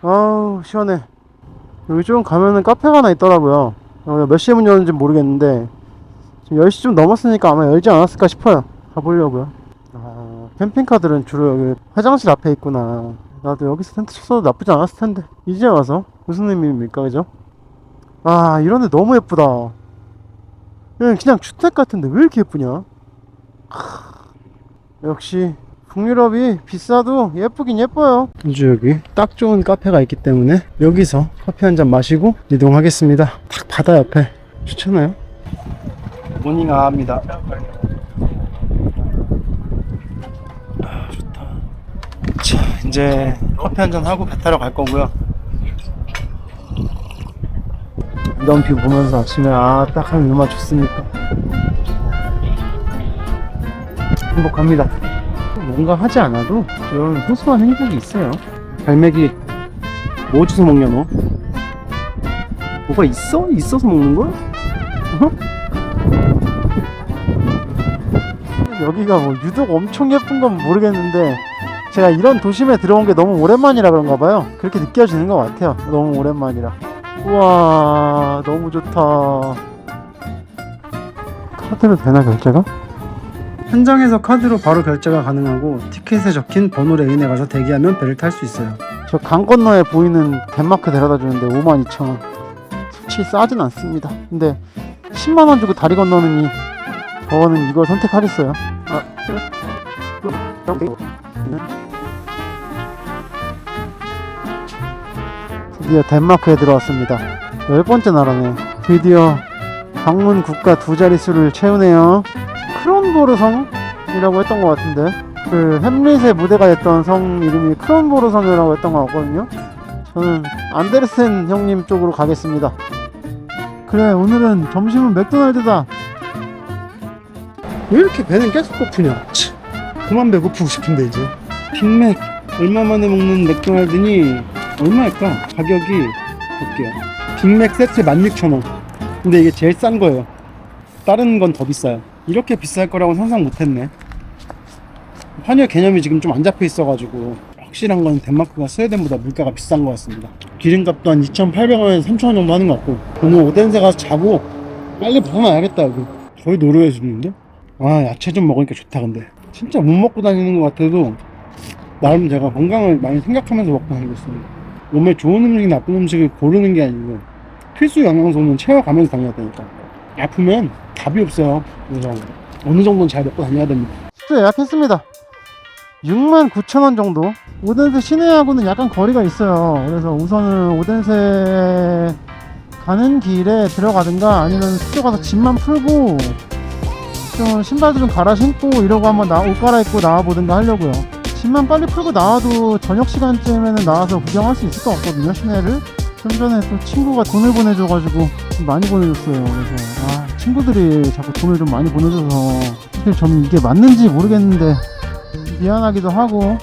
아우 시원해. 여기 좀 가면은 카페가 하나 있더라고요. 몇 시에 문 여는지 모르겠는데 지금 10시 좀 넘었으니까 아마 열지 않았을까 싶어요. 가보려고요. 아, 캠핑카들은 주로 여기 화장실 앞에 있구나. 나도 여기서 텐트 쳤어도 나쁘지 않았을 텐데 이제 와서 무슨 의미입니까, 그죠? 아, 이런데 너무 예쁘다. 그냥 주택 같은데 왜 이렇게 예쁘냐? 역시 북유럽이 비싸도 예쁘긴 예뻐요. 아주 여기 딱 좋은 카페가 있기 때문에 여기서 커피 한잔 마시고 이동하겠습니다. 딱 바다 옆에 좋잖아요. 모닝아입니다. 아, 좋다. 자, 이제 커피 한잔 하고 배 타러 갈 거고요. 이런 뷰 보면서 아침에 딱 하면 얼마나 좋습니까? 행복합니다. 뭔가 하지 않아도 이런 소소한 행복이 있어요. 갈매기 뭐 주워 먹냐 너? 뭐가 있어? 있어서 먹는 거야? 여기가 뭐 유독 엄청 예쁜 건 모르겠는데 제가 이런 도심에 들어온 게 너무 오랜만이라 그런가 봐요. 그렇게 느껴지는 것 같아요. 너무 오랜만이라. 우와, 너무 좋다. 카드로 되나 결제가? 현장에서 카드로 바로 결제가 가능하고 티켓에 적힌 번호를 인해 가서 대기하면 배를 탈 수 있어요. 저 강 건너에 보이는 덴마크 데려다 주는데 52,000원. 솔직히 싸진 않습니다. 근데 10만원 주고 다리 건너느니 저는 이걸 선택하겠어요. 드디어 덴마크에 들어왔습니다. 10번째 나라네. 드디어 방문 국가 2자릿수를 채우네요. 크론보르 성이라고 했던 것 같은데 그 햄릿의 무대가 됐던 성 이름이 크론보르 성이라고 했던 것 같거든요. 저는 안데르센 형님 쪽으로 가겠습니다. 그래, 오늘은 점심은 맥도날드다. 왜 이렇게 배는 계속 고프냐? 그만 배고프고 싶은데 이제. 빅맥 얼마 만에 먹는 맥도날드니 얼마일까? 가격이 볼게요. 빅맥 세트 16,000원. 근데 이게 제일 싼 거예요. 다른 건 더 비싸요. 이렇게 비쌀 거라고 상상 못했네. 환율 개념이 지금 좀 안 잡혀 있어가지고 확실한 건 덴마크가 스웨덴보다 물가가 비싼 것 같습니다. 기름값도 한 2,800원에서 3,000원 정도 하는 것 같고 오늘 오덴세 가서 자고 빨리 벗어나야겠다. 여기 거의 노르웨이인데. 아, 야채 좀 먹으니까 좋다. 근데 진짜 못 먹고 다니는 것 같아도 나름 제가 건강을 많이 생각하면서 먹고 다니고 있습니다. 몸에 좋은 음식, 나쁜 음식을 고르는 게 아니고 필수 영양소는 채워가면서 다녀야 되니까. 아프면 답이 없어요. 그래서 어느 정도는 잘 먹고 다녀야 됩니다. 숙소 예약했습니다. 69,000원 정도. 오덴세 시내하고는 약간 거리가 있어요. 그래서 우선은 오덴세 가는 길에 들어가든가 아니면 숙소 가서 짐만 풀고 좀 신발도 좀 갈아 신고 이러고 한번 옷 갈아입고 나와보든가 하려고요. 짐만 빨리 풀고 나와도 저녁 시간쯤에는 나와서 구경할 수 있을 것 같거든요, 시내를. 좀 전에 또 친구가 돈을 보내줘가지고 좀 많이 보내줬어요. 그래서 친구들이 자꾸 돈을 좀 많이 보내줘서 사실 저는 이게 맞는지 모르겠는데 미안하기도 하고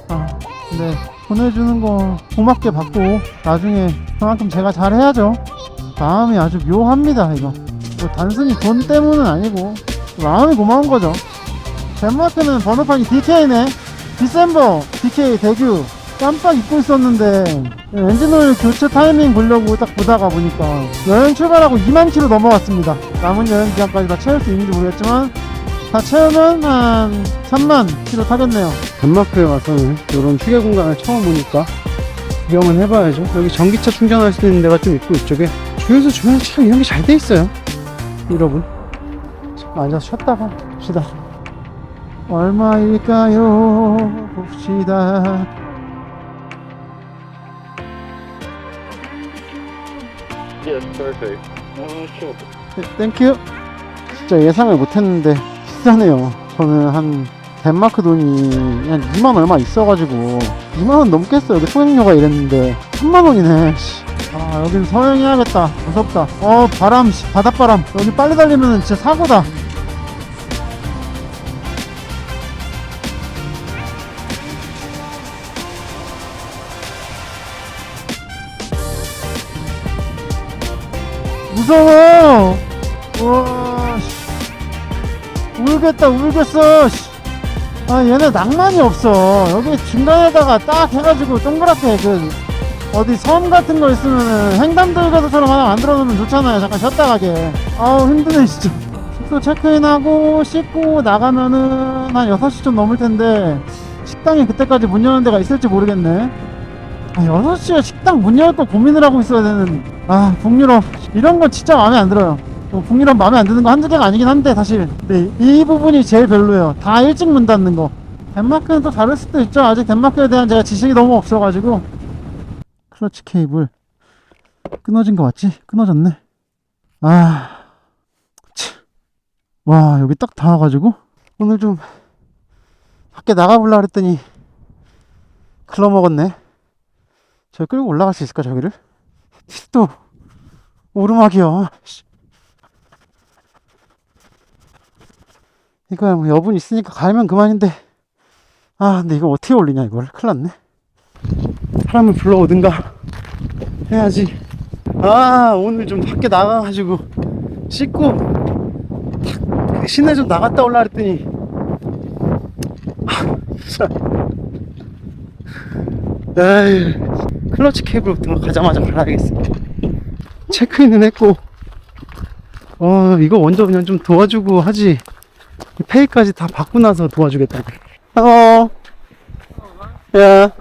근데 보내주는 거 고맙게 받고 나중에 그만큼 제가 잘해야죠. 마음이 아주 묘합니다. 이거 뭐 단순히 돈 때문은 아니고 마음이 고마운 거죠. 덴마크는 번호판이 DK네. 디셈버 DK 대규. 깜빡 잊고 있었는데 엔진오일 교체 타이밍 보려고 딱 보다가 보니까 여행 출발하고 2만 킬로 넘어왔습니다. 남은 여행 기간까지 다 채울 수 있는지 모르겠지만 다 채우면 한 3만 킬로 타겠네요. 덴마크에 와서는 이런 휴게 공간을 처음 보니까 구경은 해봐야죠. 여기 전기차 충전할 수 있는 데가 좀 있고 이쪽에 주유소 주변에 참 이런 게 잘 돼 있어요. 여러분 앉아서 쉬었다가 봅시다. 얼마일까요? 봅시다. Yes, perfect. Sure. 땡큐. 진짜 예상을 못했는데 비싸네요. 저는 한 덴마크 돈이 한 2만 얼마 있어가지고 2만원 넘겠어요. 여기 통행료가 이랬는데 3만원이네. 여기는 서행해야겠다. 무섭다. 바람, 바닷바람. 여기 빨리 달리면 진짜 사고다. 무서워. 와, 울겠다, 울겠어. 얘네 낭만이 없어. 여기 중간에다가 딱 해가지고 동그랗게 어디 섬 같은 거 있으면은 횡단도로가서처럼 하나 만들어 놓으면 좋잖아요. 잠깐 쉬었다 가게. 아우 힘드네 진짜. 숙소 체크인하고 씻고 나가면은 한 6시 좀 넘을 텐데 식당이 그때까지 문 여는 데가 있을지 모르겠네. 6시에 식당 문 열고 고민을 하고 있어야 되는. 북유럽 이런 거 진짜 마음에 안 들어요. 북유럽 마음에 안 드는 거 한두 개가 아니긴 한데 사실 네, 이 부분이 제일 별로예요. 다 일찍 문 닫는 거. 덴마크는 또 다를 수도 있죠. 아직 덴마크에 대한 제가 지식이 너무 없어가지고. 클러치 케이블 끊어진 거 맞지? 끊어졌네. 와 여기 딱 닿아가지고 오늘 좀 밖에 나가보려고 그랬더니 글러먹었네. 저기 끌고 올라갈 수 있을까 저기를? 또 오르막이야. 이거야 뭐 여분 있으니까 가면 그만인데 근데 이거 어떻게 올리냐 이걸. 큰일 났네. 사람을 불러오든가 해야지. 오늘 좀 밖에 나가가지고 씻고 탁 시내 좀 나갔다 올라 그랬더니 클러치 케이블부터 가자마자 갈아야겠어. 체크인은 했고 이거 먼저 그냥 좀 도와주고 하지. 페이까지 다 받고 나서 도와주겠다. 야.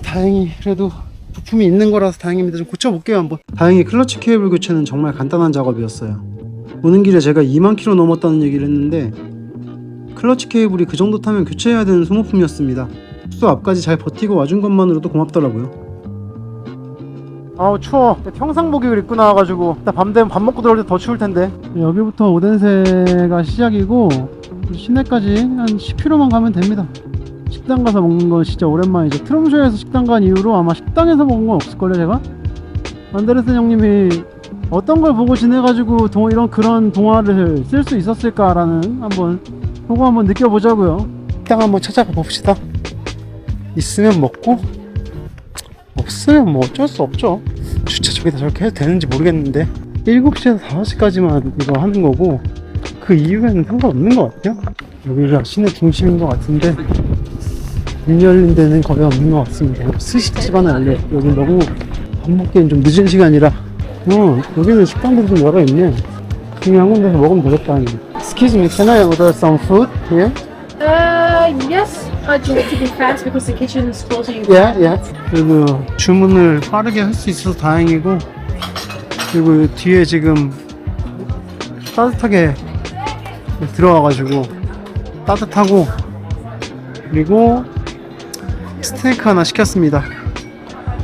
다행히 그래도 부품이 있는 거라서 다행입니다. 좀 고쳐볼게요 한번. 다행히 클러치 케이블 교체는 정말 간단한 작업이었어요. 오는 길에 제가 2만 킬로 넘었다는 얘기를 했는데 클러치 케이블이 그 정도 타면 교체해야 되는 소모품이었습니다. 숙소 앞까지 잘 버티고 와준 것만으로도 고맙더라고요. 추워. 평상복을 입고 나와가지고 밤 되면 밥 먹고 들어올 때 더 추울 텐데. 여기부터 오덴세가 시작이고 시내까지 한 10km만 가면 됩니다. 식당 가서 먹는 건 진짜 오랜만이죠. 트롬소에서 식당 간 이후로 아마 식당에서 먹은 건 없을걸요 제가? 안데르센 형님이 어떤 걸 보고 지내가지고 그런 동화를 쓸 수 있었을까라는 그거 한번 느껴보자고요. 식당 한번 찾아가 봅시다. 있으면 먹고 없으면 뭐 어쩔 수 없죠. 주차 저기다 저렇게 해도 되는지 모르겠는데 7시에서 5시까지만 이거 하는 거고 그 이후에는 상관없는 것 같아요. 여기가 시내 중심인 것 같은데 문 열린 데는 거의 없는 것 같습니다. 스시집 하나 열려. 여기 너무 밥 먹기엔 좀 늦은 시간이라 여기는 식당들이 좀 여러 있네. 그냥 한 군데서 먹으면 되겠다. Excuse me, can I order some food here? Yes. Do you want to be fast because the kitchen is closing? Yeah. 그리고 주문을 빠르게 할 수 있어서 다행이고 그리고 뒤에 지금 따뜻하게 들어와가지고 따뜻하고 그리고 스테이크 하나 시켰습니다.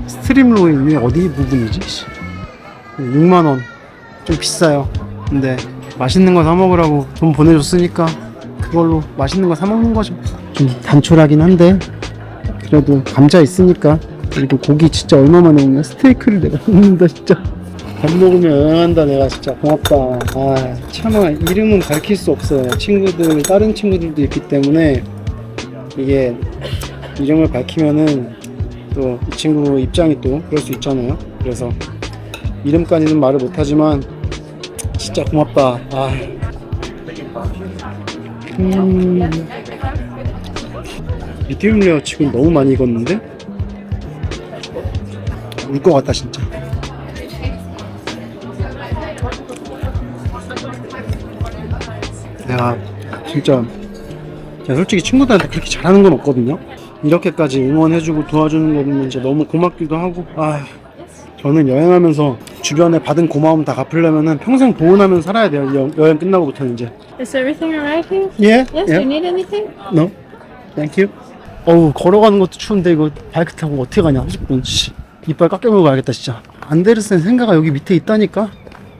스트림로인이 어디 부분이지? 6만원 좀 비싸요. 근데 맛있는 거 사 먹으라고 돈 보내줬으니까 그걸로 맛있는 거 사 먹는 거죠. 좀 단촐하긴 한데 그래도 감자 있으니까. 그리고 고기 진짜 얼마만에 먹냐. 스테이크를 내가 먹는다 진짜. 밥 먹으면 응한다 내가 진짜. 고맙다. 차마 이름은 밝힐 수 없어요. 다른 친구들도 있기 때문에 이게 이름을 밝히면은 또 이 친구 입장이 또 그럴 수 있잖아요. 그래서 이름까지는 말을 못하지만 진짜 고맙다. 미디움 레어 치곤 너무 많이 익었는데 울 것 같다 진짜. 내가 진짜 제가 솔직히 친구들한테 그렇게 잘하는 건 없거든요. 이렇게까지 응원해주고 도와주는 거 보면 진짜 너무 고맙기도 하고. 저는 여행하면서 주변에 받은 고마움 다 갚으려면은 평생 보온하면서 살아야 돼요. 여행 끝나고부터는 이제. Is everything alright here? Yeah. Yes. Do you need anything? No. Thank you. 걸어가는 것도 추운데 이거 바이크 타고 어떻게 가냐 30분. 이빨 깎여물고 가야겠다 진짜. 안데르센 생가가 여기 밑에 있다니까.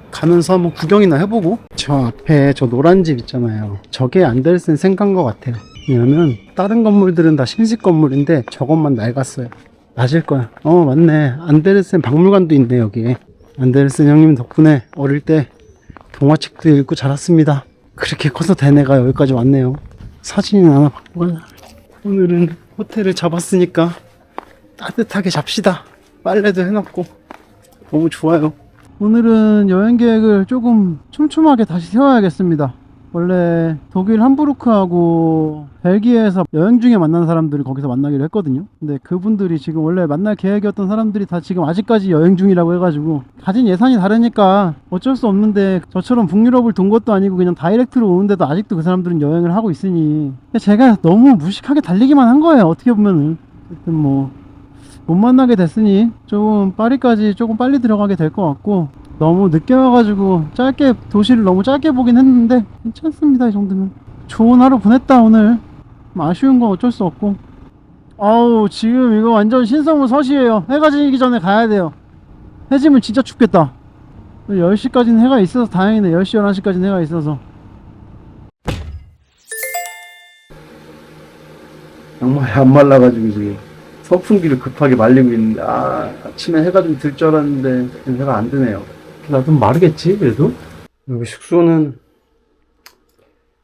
가면서 한번 구경이나 해보고. 저 앞에 저 노란 집 있잖아요. 저게 안데르센 생가인 것 같아요. 왜냐면 다른 건물들은 다 신식 건물인데 저것만 낡았어요. 맞을 거야. 맞네. 안데르센 박물관도 있네 여기에. 안데르센 형님 덕분에 어릴 때 동화책도 읽고 자랐습니다. 그렇게 커서 대내가 여기까지 왔네요. 사진이나 하나 받고 가자. 오늘은 호텔을 잡았으니까 따뜻하게 잡시다. 빨래도 해놨고 너무 좋아요. 오늘은 여행 계획을 조금 촘촘하게 다시 세워야겠습니다. 원래 독일 함부르크하고 벨기에에서 여행 중에 만난 사람들을 거기서 만나기로 했거든요. 근데 그분들이 지금 원래 만날 계획이었던 사람들이 다 지금 아직까지 여행 중이라고 해가지고 가진 예산이 다르니까 어쩔 수 없는데, 저처럼 북유럽을 돈 것도 아니고 그냥 다이렉트로 오는데도 아직도 그 사람들은 여행을 하고 있으니 제가 너무 무식하게 달리기만 한 거예요, 어떻게 보면은. 하여튼 뭐 못 만나게 됐으니 조금 파리까지 조금 빨리 들어가게 될 것 같고, 너무 늦게 와가지고 짧게, 도시를 너무 짧게 보긴 했는데 괜찮습니다. 이 정도면 좋은 하루 보냈다 오늘. 아쉬운 건 어쩔 수 없고. 아우, 지금 이거 완전 신성무 서시예요. 해가 지기 전에 가야 돼요. 해 지면 진짜 춥겠다. 10시까지는 해가 있어서 다행이네. 10시 11시까지는 해가 있어서. 양말이 안 말라가지고 지금 선풍기를 급하게 말리고 있는데, 아침에 해가 좀 들 줄 알았는데 해가 안 드네요. 나 좀 마르겠지 그래도? 여기 숙소는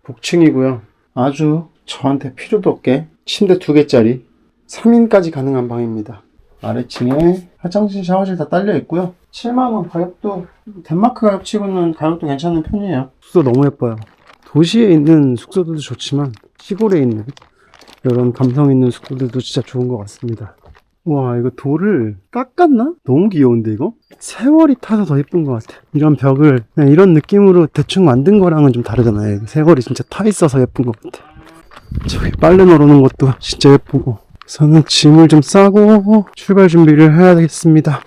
복층이고요. 아주 저한테 필요도 없게 침대 2개짜리 3인까지 가능한 방입니다. 아래층에 화장실, 샤워실 다 딸려 있고요. 7만원 가격도 덴마크 가격치고는 가격도 괜찮은 편이에요. 숙소 너무 예뻐요. 도시에 있는 숙소들도 좋지만 시골에 있는 이런 감성 있는 숙소들도 진짜 좋은 것 같습니다. 와, 이거 돌을 깎았나? 너무 귀여운데 이거? 세월이 타서 더 예쁜 것 같아. 이런 벽을 그냥 이런 느낌으로 대충 만든 거랑은 좀 다르잖아요. 세월이 진짜 타 있어서 예쁜 것 같아. 저기 빨래 널어놓은 것도 진짜 예쁘고. 저는 짐을 좀 싸고 출발 준비를 해야 되겠습니다.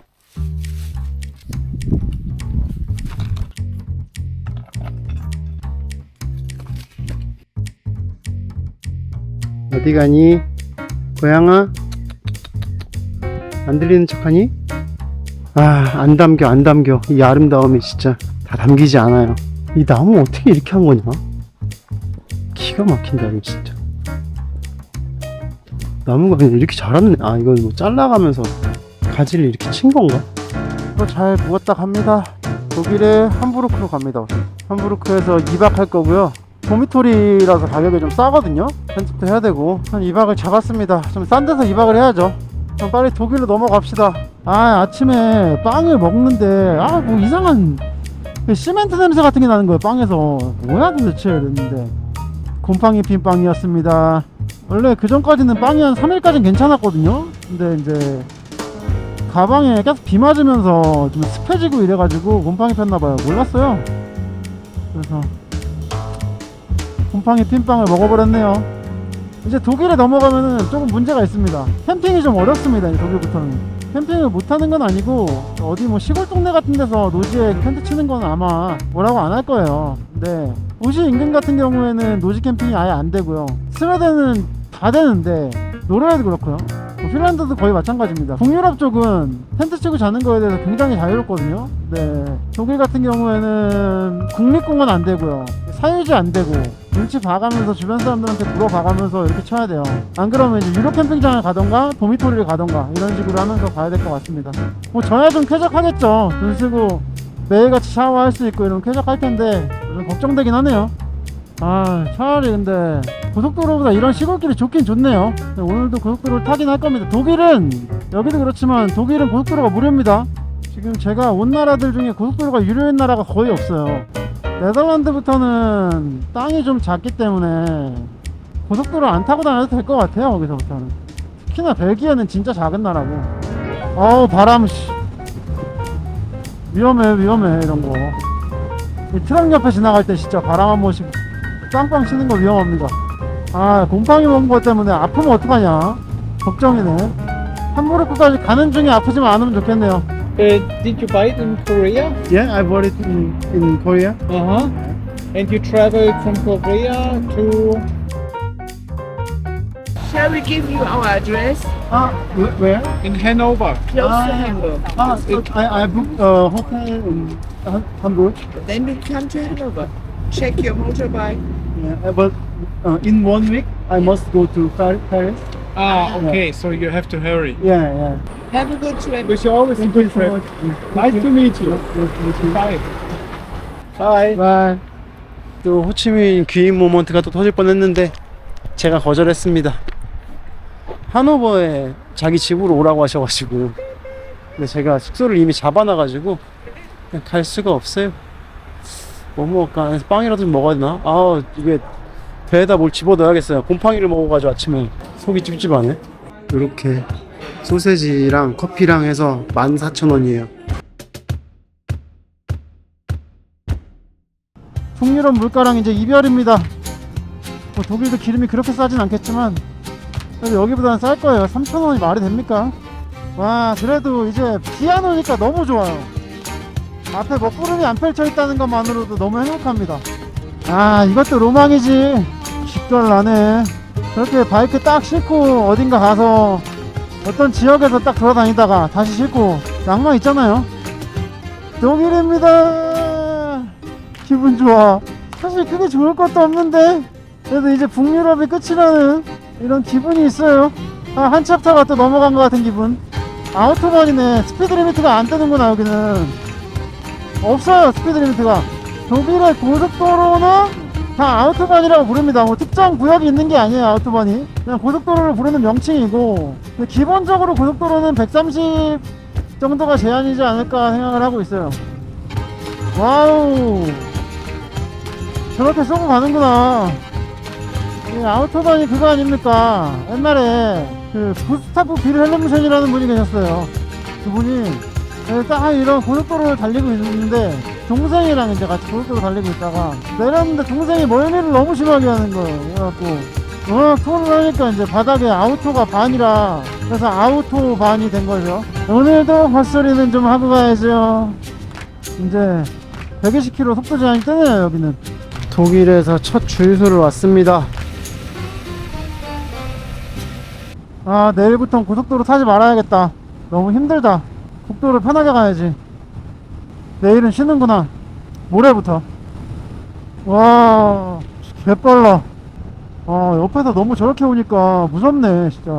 어디 가니? 고양아? 안 들리는 척하니? 안 담겨. 이 아름다움이 진짜 다 담기지 않아요. 이 나무 어떻게 이렇게 한 거냐? 기가 막힌다 이거 진짜. 나무가 그냥 이렇게 자랐네. 이건 뭐 잘라가면서 가지를 이렇게 친 건가? 이거 잘 묵었다 갑니다. 독일의 함부르크로 갑니다. 함부르크에서 2박 할 거고요. 도미토리라서 가격이 좀 싸거든요. 편집도 해야 되고. 한 2박을 잡았습니다. 좀 싼 데서 2박을 해야죠. 그럼 빨리 독일로 넘어갑시다. 아침에 빵을 먹는데 뭐 이상한 시멘트 냄새 같은 게 나는 거예요. 빵에서 뭐야 도대체 이랬는데 곰팡이 핀 빵이었습니다. 원래 그 전까지는 빵이 한 3일까지는 괜찮았거든요. 근데 이제 가방에 계속 비 맞으면서 좀 습해지고 이래가지고 곰팡이 폈나봐요. 몰랐어요. 그래서 곰팡이 핀 빵을 먹어버렸네요. 이제 독일에 넘어가면은 조금 문제가 있습니다. 캠핑이 좀 어렵습니다. 이제 독일부터는 캠핑을 못하는 건 아니고 어디 뭐 시골 동네 같은 데서 노지에 텐트 치는 건 아마 뭐라고 안 할 거예요. 근데 도시 인근 같은 경우에는 노지 캠핑이 아예 안 되고요. 스웨덴은 다 되는데 노르웨이도 그렇고요. 핀란드도 거의 마찬가지입니다. 북유럽 쪽은 텐트 치고 자는 거에 대해서 굉장히 자유롭거든요. 네, 독일 같은 경우에는 국립공원 안 되고요. 사유지 안 되고 눈치 봐가면서 주변 사람들한테 물어봐가면서 이렇게 쳐야 돼요. 안 그러면 이제 유료 캠핑장을 가던가 도미토리를 가던가 이런 식으로 하면서 가야 될 것 같습니다. 뭐 저야 좀 쾌적하겠죠. 돈 쓰고 매일같이 샤워할 수 있고 이러면 쾌적할 텐데 좀 걱정되긴 하네요. 차라리 근데 고속도로보다 이런 시골길이 좋긴 좋네요. 오늘도 고속도로를 타긴 할 겁니다. 독일은 여기도 그렇지만 독일은 고속도로가 무료입니다. 지금 제가 온 나라들 중에 고속도로가 유료인 나라가 거의 없어요. 네덜란드부터는 땅이 좀 작기 때문에 고속도로 안 타고 다녀도 될 것 같아요. 거기서부터는. 특히나 벨기에는 진짜 작은 나라고. 바람 위험해 이런 거. 이 트럭 옆에 지나갈 때 진짜 바람 한 번씩 빵빵 치는 거 위험합니다. 곰팡이 먹은 것 때문에 아프면 어떡하냐 걱정이네. 함부르크까지 가는 중에 아프지만 않으면 좋겠네요. Did you buy it in Korea? Yeah, I bought it in Korea. And you traveled from Korea to... Shall we give you our address? Where? in Hanover. Close to Hamburg. I booked a hotel in Hamburg. Then we come to Hanover. Check your motorbike. Yeah, but in 1 week I must go to Paris. Okay, so you have to hurry. Yeah. Have a good trip. Wish you always a Thank you good so trip. much. Nice to meet you. Bye. Bye. Bye. 또 호치민 귀인 모먼트가 또 터질 뻔했는데 제가 거절했습니다. 하노버에 자기 집으로 오라고 하셔가지고 근데 제가 숙소를 이미 잡아놔가지고 그냥 갈 수가 없어요. 뭐 먹을까? 빵이라도 좀 먹어야 되나? 아, 이게 배에다 뭘 집어넣어야겠어요. 곰팡이를 먹어가지고 아침에 속이 찝찝하네. 이렇게 소세지랑 커피랑 해서 14,000원이에요. 북유럽 물가랑 이제 이별입니다. 뭐 독일도 기름이 그렇게 싸진 않겠지만 그래도 여기보다는 쌀 거예요. 3,000원이 말이 됩니까? 와, 그래도 이제 비 안 오니까 너무 좋아요. 앞에 먹구름이 안 펼쳐 있다는 것만으로도 너무 행복합니다. 아, 이것도 로망이지. 기깔 나네. 저렇게 바이크 딱 싣고 어딘가 가서 어떤 지역에서 딱 돌아다니다가 다시 싣고 낭만 있잖아요. 독일입니다. 기분 좋아. 사실 크게 좋을 것도 없는데 그래도 이제 북유럽이 끝이라는 이런 기분이 있어요. 한 챕터가 또 넘어간 것 같은 기분. 아우토반이네. 스피드 리미트가 안 뜨는구나. 여기는 없어요, 스피드 리미트가. 독일의 고속도로는 다 아우토반이라고 부릅니다. 뭐 특정 구역이 있는 게 아니에요. 아우토반이 그냥 고속도로를 부르는 명칭이고, 근데 기본적으로 고속도로는 130 정도가 제한이지 않을까 생각을 하고 있어요. 와우, 저렇게 쏘고 가는구나. 이 아우토반이 그거 아닙니까? 옛날에 그 구스타프 빌헬름센이라는 분이 계셨어요. 그분이 딱 이런 고속도로를 달리고 있는데 동생이랑 이제 같이 고속도로 달리고 있다가 내렸는데 동생이 멀미를 너무 심하게 하는 거예요. 그래갖고 토를 하니까 이제 바닥에 아우토가 반이라 그래서 아우토반이 된 거죠. 오늘도 헛소리는 좀 하고 가야죠. 이제 120km 속도 제한이 뜨네요. 여기는 독일에서 첫 주유소를 왔습니다. 아, 내일부터는 고속도로 타지 말아야겠다. 너무 힘들다. 국도를 편하게 가야지. 내일은 쉬는구나. 모레부터. 와, 개빨라. 옆에서 너무 저렇게 오니까 무섭네 진짜.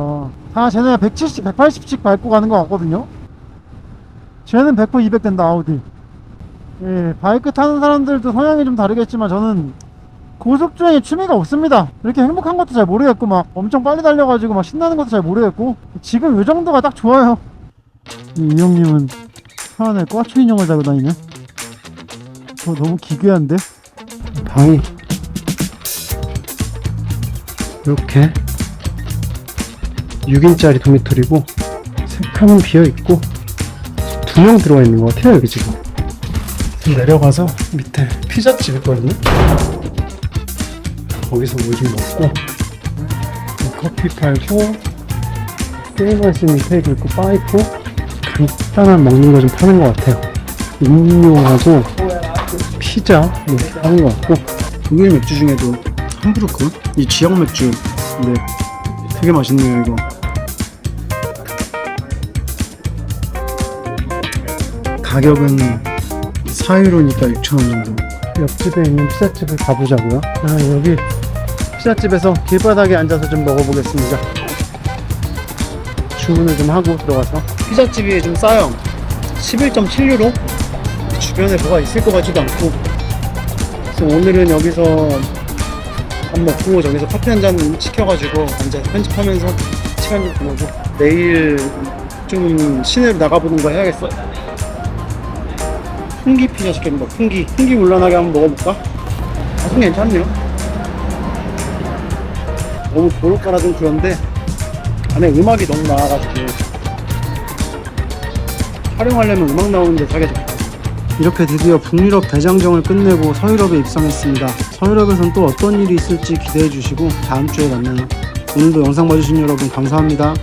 다 쟤네 170, 180씩 밟고 가는 것 같거든요. 쟤는 100% 200 된다. 아우디. 예, 바이크 타는 사람들도 성향이 좀 다르겠지만 저는 고속주행에 취미가 없습니다. 이렇게 행복한 것도 잘 모르겠고 막 엄청 빨리 달려가지고 막 신나는 것도 잘 모르겠고 지금 요 정도가 딱 좋아요. 이 형님은 차 안에 꽈추 인형을 달고 다니네. 너무 기괴한데? 방이 이렇게 6인짜리 도미토리고 세 칸은 비어있고 2명 들어가 있는 것 같아요. 여기 지금 내려가서 밑에 피자집 있거든요. 거기서 뭐 좀 먹고 커피 팔고 세이버스 밑에 있고 바 있고 간단한 먹는 거 좀 파는 것 같아요. 음료하고 피자 이렇게 파는 것 같고 독일 맥주 중에도 함부르크 이 지역 맥주 근데 되게 맛있네요. 이거 가격은 4유로니까 6,000원 정도. 옆집에 있는 피자집을 가보자고요. 여기 피자집에서 길바닥에 앉아서 좀 먹어보겠습니다. 주문을 좀 하고 들어가서. 피자집이 좀 싸요. 11.7유로? 주변에 뭐가 있을 것 같지도 않고. 그래서 오늘은 여기서 밥 먹고 저기서 커피 한 잔 시켜가지고 앉아서 편집하면서 시간 좀 보내고 내일 좀 시내로 나가보는 거 해야겠어. 풍기 피자 시켰는데 풍기 물란하게 한번 먹어볼까? 맛은 괜찮네요. 너무 보로가라 좀 그런데 안에 음악이 너무 나와가지고 촬영하려면 음악 나오는데 자기 좋다. 이렇게 드디어 북유럽 대장정을 끝내고 서유럽에 입성했습니다. 서유럽에선 또 어떤 일이 있을지 기대해 주시고 다음 주에 만나요. 오늘도 영상 봐주신 여러분 감사합니다.